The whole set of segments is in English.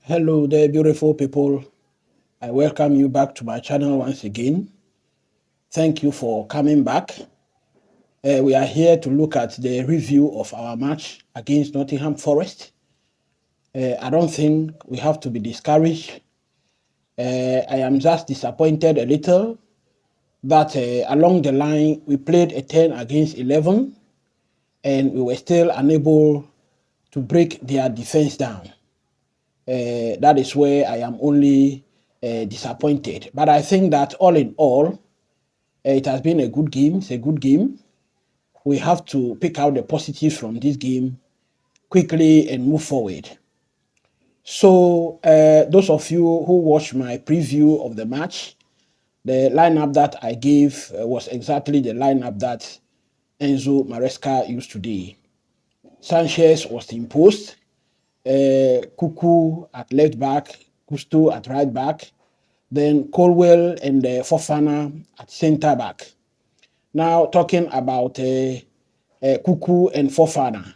Hello there, beautiful people. I welcome you back to my channel once again. Thank you for coming back. We are here to look at the review of our match against Nottingham Forest. I don't think we have to be discouraged. I am just disappointed a little that along the line we played a 10 against 11 and we were still unable to break their defense down. That is where I am only disappointed. But I think that all in all, it has been a good game. It's a good game. We have to pick out the positives from this game quickly and move forward. So those of you who watched my preview of the match, the lineup that I gave was exactly the lineup that Enzo Maresca used today. Sanchez was imposed. Kuku at left back, Gusto at right back, then Colwell and Fofana at center back. Now talking about Kuku and Fofana,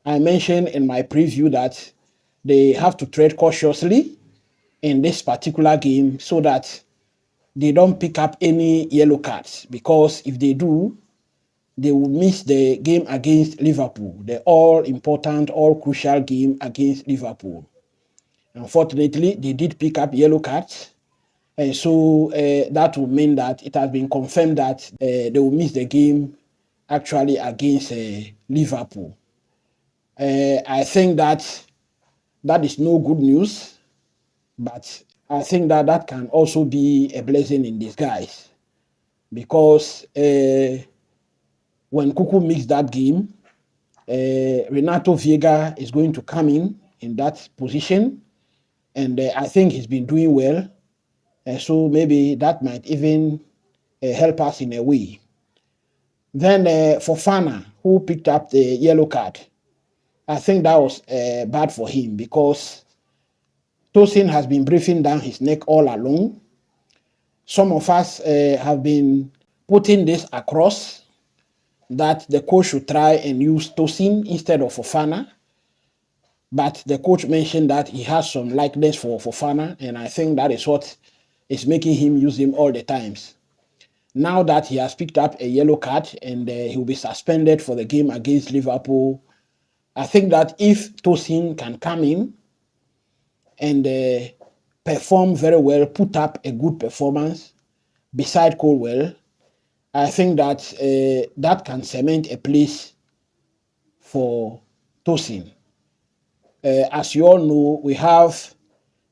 I mentioned in my preview that they have to tread cautiously in this particular game so that they don't pick up any yellow cards, because if they do, they will miss the game against Liverpool, the all-important, all-crucial game against Liverpool. Unfortunately, they did pick up yellow cards, and so that will mean that it has been confirmed that they will miss the game actually against Liverpool. I think that is no good news, but I think that that can also be a blessing in disguise, because when Kuku makes that game, Renato Vieira is going to come in that position, and I think he's been doing well. So maybe that might even help us in a way. Then Fofana, who picked up the yellow card, I think that was bad for him, because Tosin has been breathing down his neck all along. Some of us have been putting this across, that the coach should try and use Tosin instead of Fofana. But the coach mentioned that he has some likeness for Fofana, and I think that is what is making him use him all the times. Now that he has picked up a yellow card and he will be suspended for the game against Liverpool, I think that if Tosin can come in and perform very well, put up a good performance beside Colwell, I think that that can cement a place for Tosin. As you all know, we have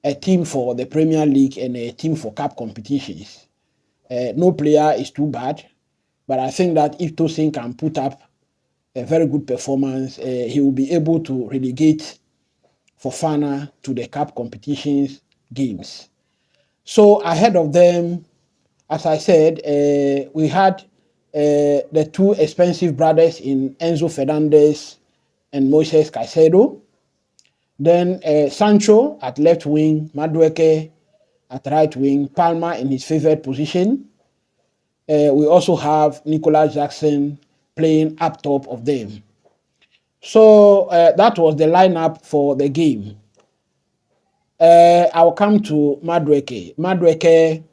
a team for the Premier League and a team for cup competitions. No player is too bad, but I think that if Tosin can put up a very good performance, he will be able to relegate Fofana to the cup competitions games. So ahead of them, as I said, we had the two expensive brothers in Enzo Fernandez and Moises Caicedo. Then Sancho at left wing, MADUEKE at right wing, Palmer in his favorite position. We also have Nicolas Jackson playing up top of them. So that was the lineup for the game. I'll come to MADUEKE. MADUEKE,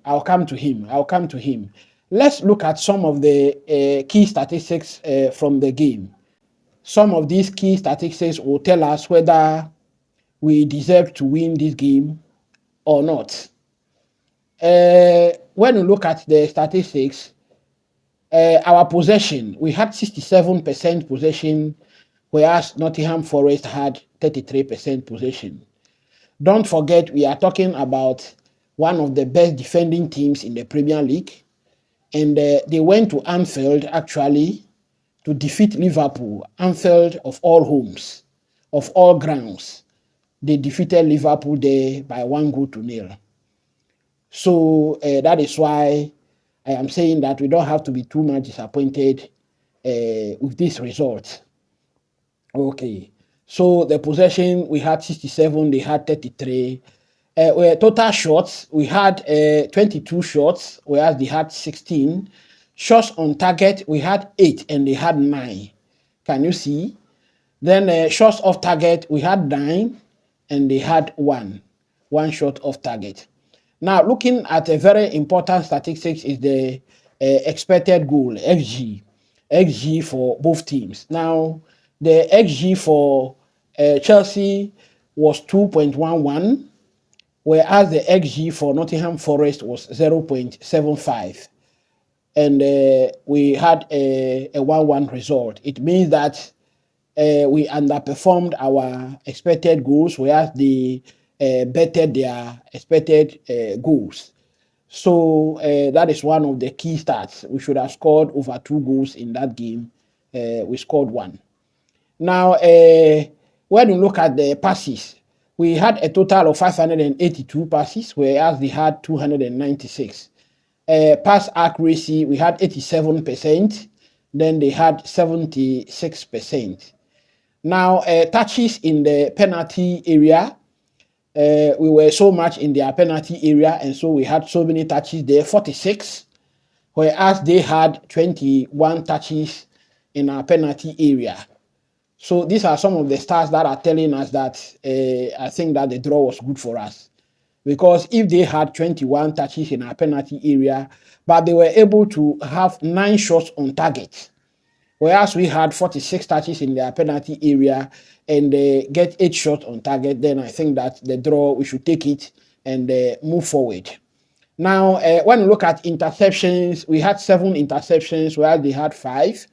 I'll come to him. Let's look at some of the key statistics from the game. Some of these key statistics will tell us whether we deserve to win this game or not. When we look at the statistics, our possession, we had 67% possession, whereas Nottingham Forest had 33% possession. Don't forget, we are talking about one of the best defending teams in the Premier League, and they went to Anfield actually to defeat Liverpool. Anfield of all homes, of all grounds. They defeated Liverpool there by 1-0. So that is why I am saying that we don't have to be too much disappointed with this result. Okay, so the possession, we had 67, they had 33. Total shots, we had 22 shots, whereas they had 16. Shots on target, we had 8 and they had 9. Can you see? Then shots off target, we had 9 and they had one shot off target. Now, looking at a very important statistics is the expected goal, XG for both teams. Now, the XG for Chelsea was 2.11, whereas the XG for Nottingham Forest was 0.75. And we had a 1-1 result. It means that we underperformed our expected goals, whereas they bettered their expected goals. So that is one of the key stats. We should have scored over 2 goals in that game. We scored 1. Now, when you look at the passes, we had a total of 582 passes, whereas they had 296. Pass accuracy, we had 87%, then they had 76%. Now, touches in the penalty area, we were so much in their penalty area, and so we had so many touches there, 46, whereas they had 21 touches in our penalty area. So these are some of the stats that are telling us that I think that the draw was good for us. Because if they had 21 touches in our penalty area, but they were able to have 9 shots on target, whereas we had 46 touches in their penalty area and they get 8 shots on target, then I think that the draw, we should take it and move forward. Now, when you look at interceptions, we had 7 interceptions, whereas they had 5.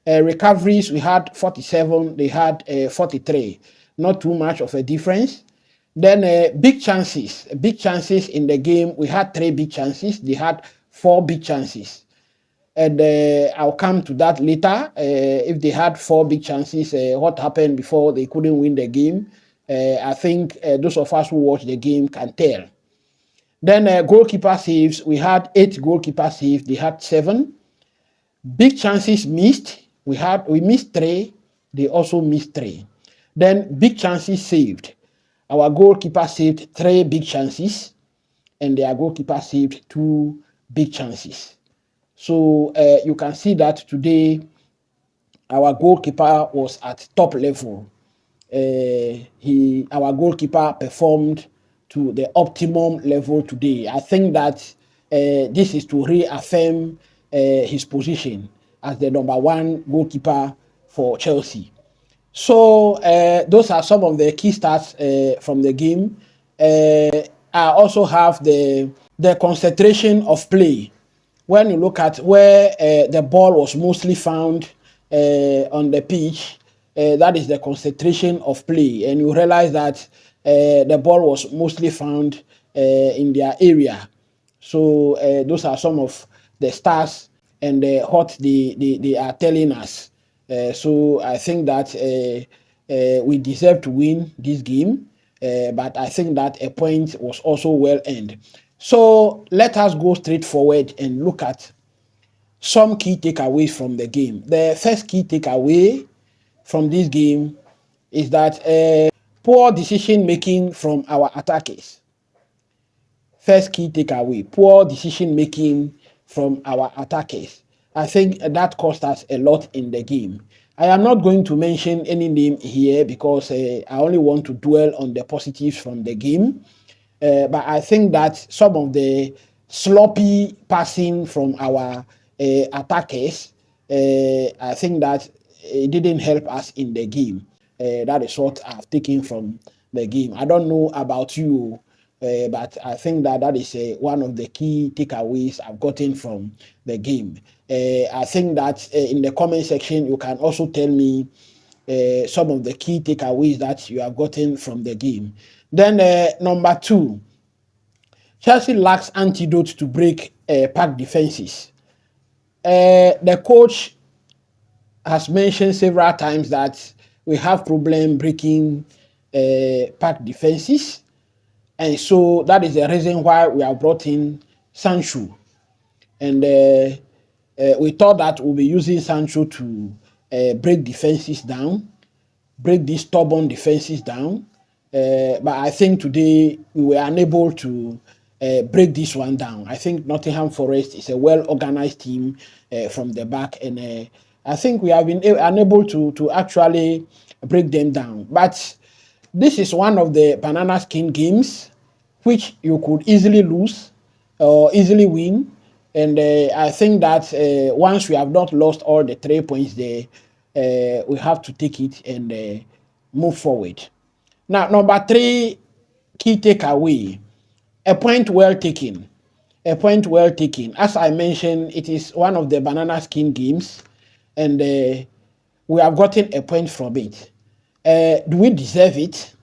Recoveries, we had 47, they had 43. Not too much of a difference. Then big chances in the game, we had 3 big chances, they had 4 big chances. And I'll come to that later. If they had 4 big chances, what happened before they couldn't win the game? I think those of us who watch the game can tell. Then goalkeeper saves, we had 8 goalkeeper saves, they had 7. Big chances missed, we missed 3, they also missed 3. Then big chances saved. Our goalkeeper saved 3 big chances, and their goalkeeper saved 2 big chances. So you can see that today our goalkeeper was at top level. Our goalkeeper performed to the optimum level today. I think that this is to reaffirm his position as the #1 goalkeeper for Chelsea. So those are some of the key stats from the game. I also have the concentration of play. When you look at where the ball was mostly found on the pitch, that is the concentration of play. And you realize that the ball was mostly found in their area. So those are some of the stats and what they are telling us. So I think that we deserve to win this game, but I think that a point was also well earned. So let us go straight forward and look at some key takeaways from the game. The first key takeaway from this game is that poor decision making from our attackers. First key takeaway, poor decision making from our attackers. I think that cost us a lot in the game. I am not going to mention any name here because I only want to dwell on the positives from the game. But I think that some of the sloppy passing from our attackers, I think that it didn't help us in the game. That is what I've taken from the game. I don't know about you, but I think that is one of the key takeaways I've gotten from the game. I think that in the comment section, you can also tell me some of the key takeaways that you have gotten from the game. Then number 2, Chelsea lacks antidote to break pack defenses. The coach has mentioned several times that we have problem breaking pack defenses. And so that is the reason why we have brought in Sancho. And we thought that we'll be using Sancho to break defenses down, break these stubborn defenses down. But I think today we were unable to break this one down. I think Nottingham Forest is a well-organized team from the back, and I think we have been unable to actually break them down. But This is one of the banana skin games which you could easily lose or easily win. And I think that once we have not lost all the 3 points there, we have to take it and move forward. Now, number 3 key takeaway, a point well taken. A point well taken. As I mentioned, it is one of the banana skin games, and we have gotten a point from it. Do we deserve it?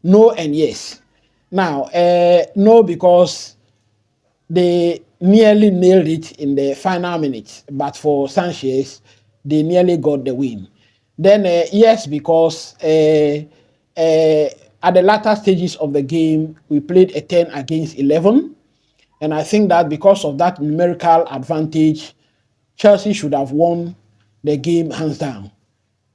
No and yes. Now, no, because they nearly nailed it in the final minutes, but for Sanchez, they nearly got the win. Then, yes, because at the latter stages of the game, we played a 10 against 11. And I think that because of that numerical advantage, Chelsea should have won the game hands down.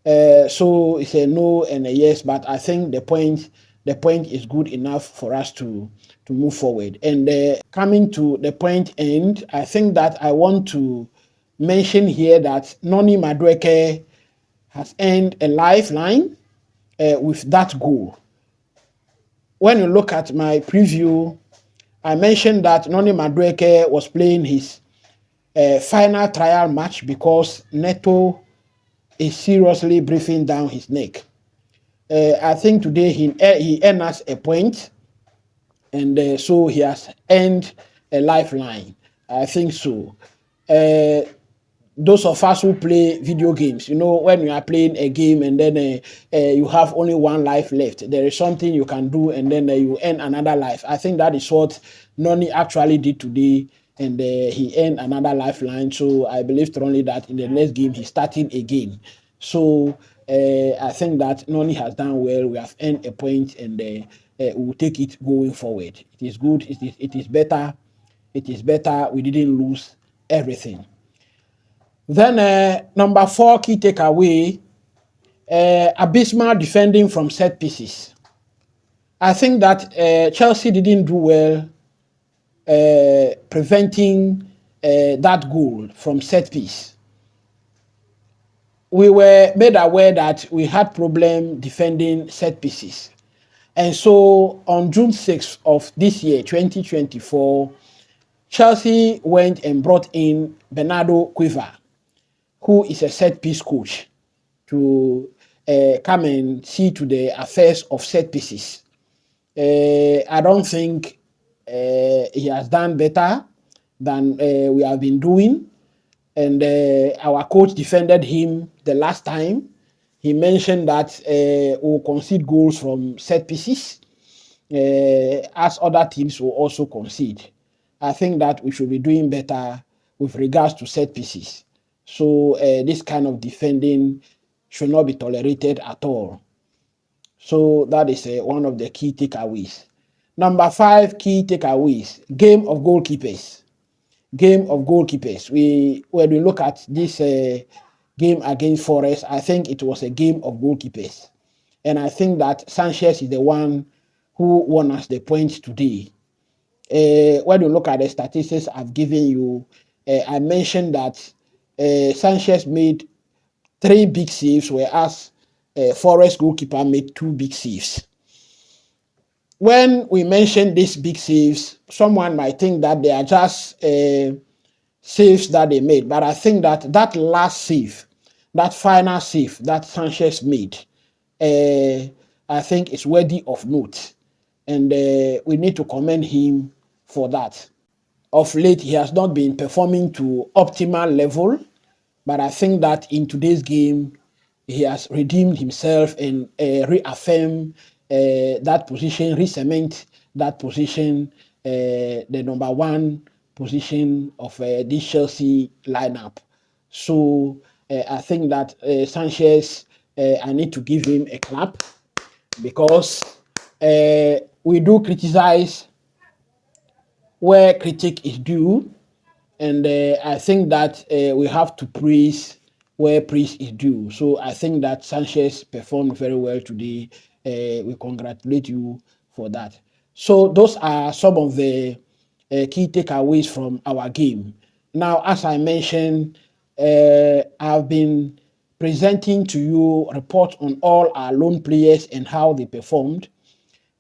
So it's a no and a yes, but I think the point is good enough for us to move forward. And coming to the point end, I think that I want to mention here that Noni Madueke has earned a lifeline with that goal. When you look at my preview, I mentioned that Noni Madueke was playing his final trial match because Neto is seriously breathing down his neck. I think today he earned us a point, and so he has earned a lifeline. I think so. Those of us who play video games, when you are playing a game and then you have only one life left, there is something you can do and then you earn another life. I think that is what Noni actually did today, and he earned another lifeline. So I believe strongly that in the next game he's starting again. So I think that Noni has done well. We have earned a point, and we will take it going forward. It is good. It is better. It is better. We didn't lose everything. Then number 4 key takeaway, abysmal defending from set pieces. I think that Chelsea didn't do well preventing that goal from set piece. We were made aware that we had problem defending set pieces. And so on June 6th of this year, 2024, Chelsea went and brought in Bernardo Quiver, who is a set piece coach, to come and see to the affairs of set pieces. I don't think he has done better than we have been doing. And our coach defended him the last time. He mentioned that we'll concede goals from set pieces, as other teams will also concede. I think that we should be doing better with regards to set pieces. So this kind of defending should not be tolerated at all. So that is one of the key takeaways. Number 5 key takeaways, game of goalkeepers. Game of goalkeepers. When we look at this game against Forest, I think it was a game of goalkeepers. And I think that Sanchez is the one who won us the points today. When you look at the statistics I've given you, I mentioned that Sanchez made 3 big saves, whereas Forest goalkeeper made 2 big saves. When we mention these big saves, someone might think that they are just saves that they made. But I think that that last save, that final save that Sanchez made, I think is worthy of note. And we need to commend him for that. Of late, he has not been performing to optimal level, but I think that in today's game, he has redeemed himself and reaffirmed that position, re-cement that position, the number 1 position of this Chelsea lineup. So I think that Sanchez, I need to give him a clap, because we do criticize where critique is due, and I think that we have to praise where praise is due. So I think that Sanchez performed very well today. We congratulate you for that. So those are some of the key takeaways from our game. Now, as I mentioned, I've been presenting to you report on all our loan players and how they performed.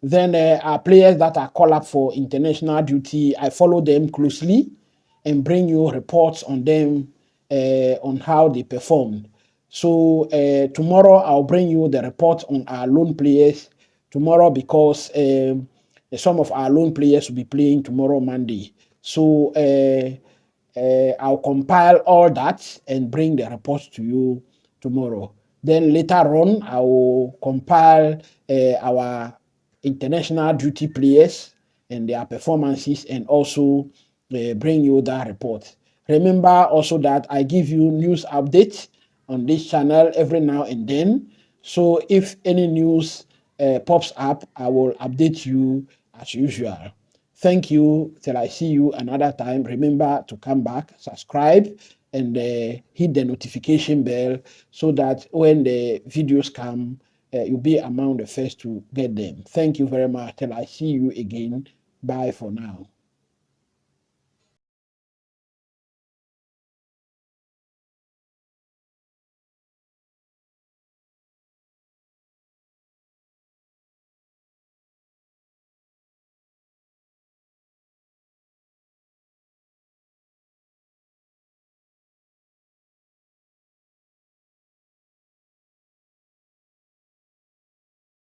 Then our players that are called up for international duty, I follow them closely and bring you reports on them on how they performed. So tomorrow I'll bring you the report on our loan players tomorrow because some of our loan players will be playing tomorrow Monday. So I'll compile all that and bring the reports to you tomorrow. Then later on, I will compile our international duty players and their performances and also bring you that report. Remember also that I give you news updates on this channel every now and then. So if any news pops up, I will update you as usual. Thank you till I see you another time. Remember to come back, subscribe, and hit the notification bell so that when the videos come, you'll be among the first to get them. Thank you very much till I see you again. Bye for now.